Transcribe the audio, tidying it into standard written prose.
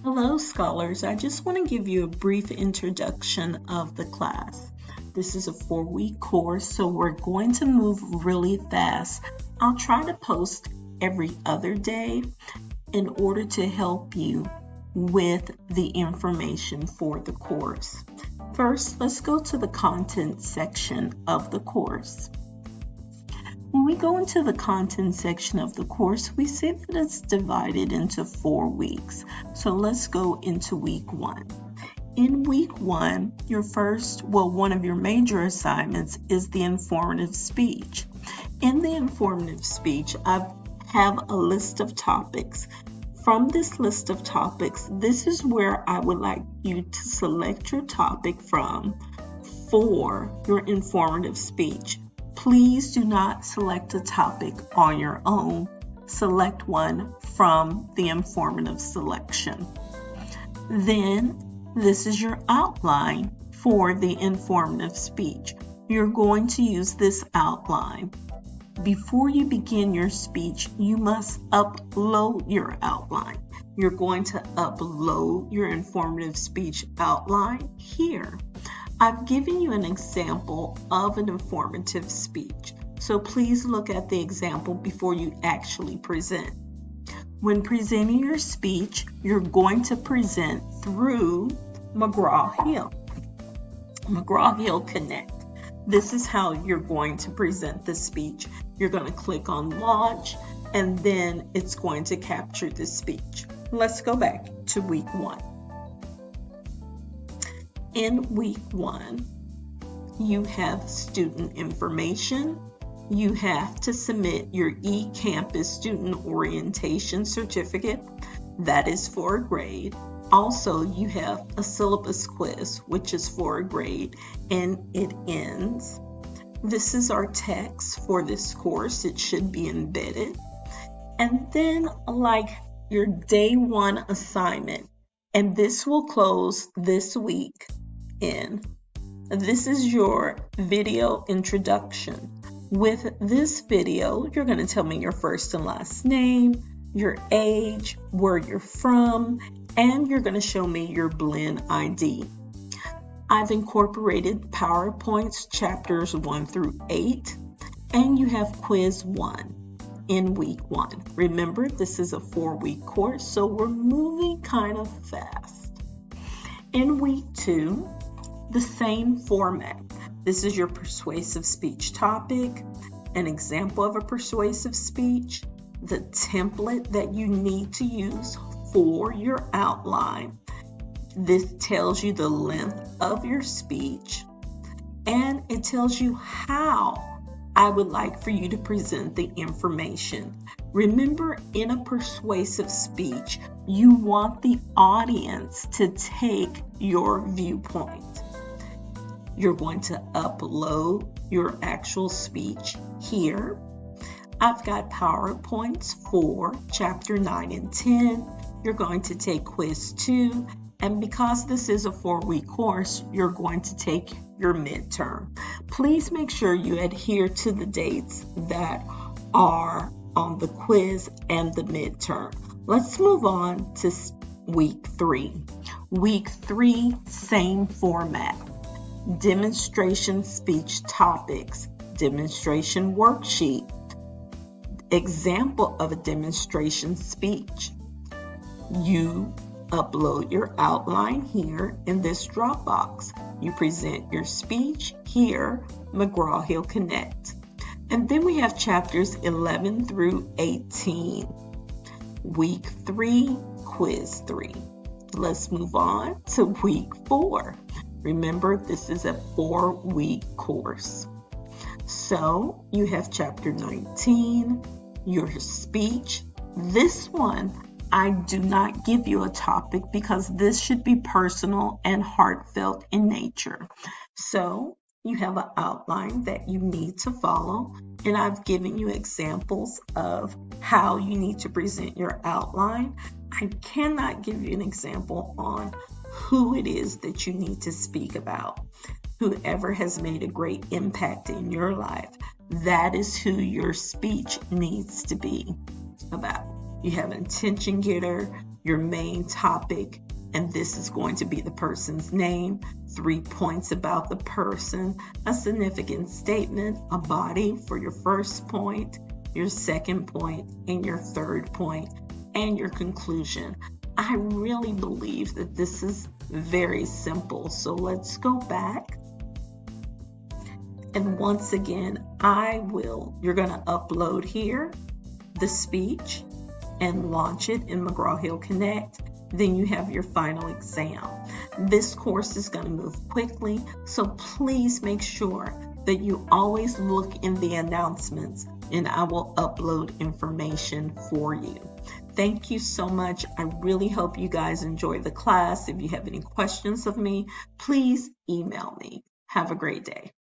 Hello, scholars. I just want to give you a brief introduction of the class. This is a 4-week course, so we're going to move really fast. I'll try to post every other day in order to help you with the information for the course. First, let's go to the content section of the course. When we go into the content section of the course, we see that it's divided into 4 weeks. So let's go into week 1. In week 1, one of your major assignments is the informative speech. In the informative speech, I have a list of topics. From this list of topics, this is where I would like you to select your topic from for your informative speech. Please do not select a topic on your own. Select one from the informative selection. Then, this is your outline for the informative speech. You're going to use this outline. Before you begin your speech, you must upload your outline. You're going to upload your informative speech outline here. I've given you an example of an informative speech, so please look at the example before you actually present. When presenting your speech, you're going to present through McGraw-Hill. McGraw-Hill Connect. This is how you're going to present the speech. You're going to click on Launch, and then it's going to capture the speech. Let's go back to week 1. In week 1, you have student information. You have to submit your eCampus student orientation certificate. That is for a grade. Also, you have a syllabus quiz, which is for a grade, and it ends. This is our text for this course. It should be embedded. And then, like your day 1 assignment, and this will close this week in. This is your video introduction. With this video, you're going to tell me your first and last name, your age, where you're from, and you're going to show me your Blend ID. I've incorporated PowerPoints chapters 1 through 8, and you have quiz 1 in week 1. Remember, this is a 4-week course, so we're moving kind of fast. In week 2, the same format. This is your persuasive speech topic, an example of a persuasive speech, the template that you need to use for your outline. This tells you the length of your speech, and it tells you how I would like for you to present the information. Remember, in a persuasive speech, you want the audience to take your viewpoint. You're going to upload your actual speech here. I've got PowerPoints for chapter 9 and 10. You're going to take quiz 2. And because this is a 4-week course, you're going to take your midterm. Please make sure you adhere to the dates that are on the quiz and the midterm. Let's move on to week 3. Week 3, same format. Demonstration speech topics, demonstration worksheet, example of a demonstration speech. You upload your outline here in this Dropbox. You present your speech here, McGraw-Hill Connect. And then we have chapters 11 through 18. Week 3, quiz 3. Let's move on to week 4. Remember, this is a 4-week course. So you have chapter 19, your speech. This one, I do not give you a topic because this should be personal and heartfelt in nature. So you have an outline that you need to follow, and I've given you examples of how you need to present your outline. I cannot give you an example on who it is that you need to speak about. Whoever has made a great impact in your life, that is who your speech needs to be about. You have an attention getter, your main topic, and this is going to be the person's name, 3 points about the person, a significant statement, a body for your first point, your second point, and your third point, and your conclusion. I really believe that this is very simple. So let's go back. And once again, you're going to upload here the speech and launch it in McGraw-Hill Connect. Then you have your final exam. This course is going to move quickly, so please make sure that you always look in the announcements, and I will upload information for you. Thank you so much. I really hope you guys enjoy the class. If you have any questions of me, please email me. Have a great day.